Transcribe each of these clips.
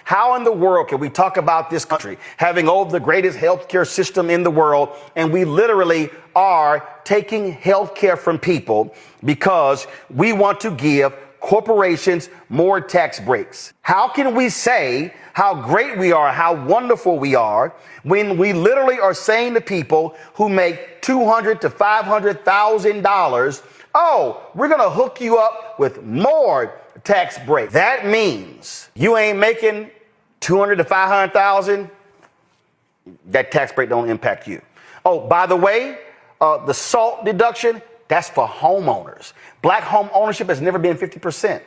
How in the world can we talk about this country having the greatest healthcare system in the world, and we literally are taking healthcare from people because we want to give corporations more tax breaks? How can we say how great we are, how wonderful we are, when we literally are saying to people who make $200,000 to $500,000, oh, we're going to hook you up with more tax breaks? That means you ain't making $200,000 to $500,000. That tax break don't impact you. Oh, by the way, the SALT deduction, that's for homeowners. Black home ownership has never been 50%.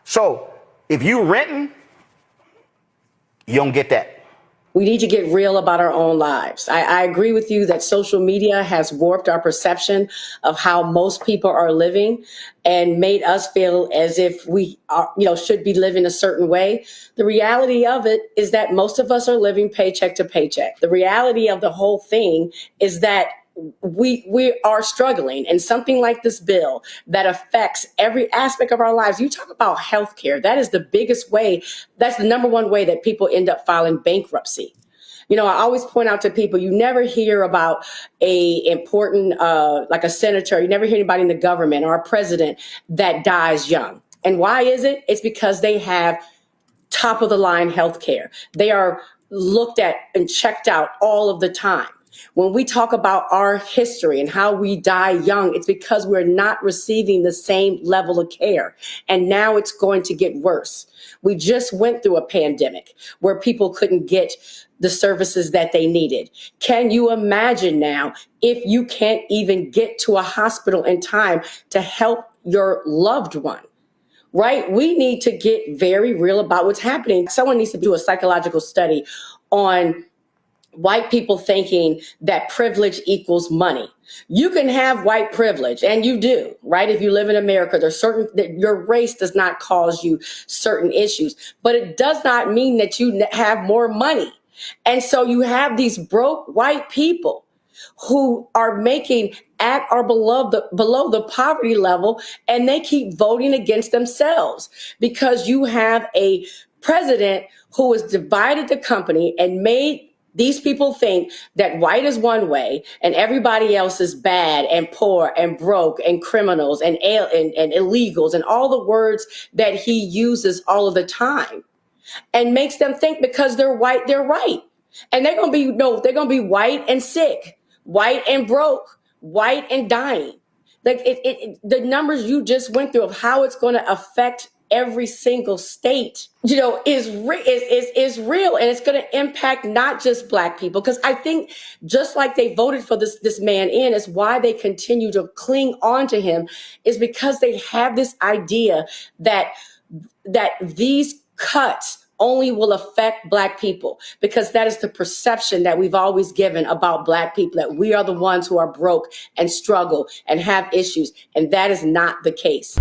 So if you renting, you don't get that. We need to get real about our own lives. I agree with you that social media has warped our perception of how most people are living and made us feel as if we are, should be living a certain way. The reality of it is that most of us are living paycheck to paycheck. The reality of the whole thing is that we are struggling, and something like this bill that affects every aspect of our lives. You talk about healthcare. That is the biggest way. That's the number one way that people end up filing bankruptcy. I always point out to people, you never hear about a important, like a senator, you never hear anybody in the government or a president that dies young. And why is it? It's because they have top of the line healthcare. They are looked at and checked out all of the time. When we talk about our history and how we die young, it's because we're not receiving the same level of care. And now it's going to get worse. We just went through a pandemic where people couldn't get the services that they needed. Can you imagine now if you can't even get to a hospital in time to help your loved one? Right? We need to get very real about what's happening. Someone needs to do a psychological study on white people thinking that privilege equals money. You can have white privilege, and you do, right? If you live in America, there's certain that your race does not cause you certain issues, but it does not mean that you have more money. And so you have these broke white people who are making at or below the poverty level, and they keep voting against themselves because you have a president who has divided the company and made these people think that white is one way and everybody else is bad and poor and broke and criminals and illegals and all the words that he uses all of the time, and makes them think because they're white, they're right. And they're going to be white and sick, white and broke, white and dying. Like the numbers you just went through of how it's going to affect every single state, is real, and it's going to impact not just Black people. Because I think just like they voted for this man in, is why they continue to cling on to him, is because they have this idea that these cuts only will affect Black people, because that is the perception that we've always given about Black people, that we are the ones who are broke and struggle and have issues. And that is not the case.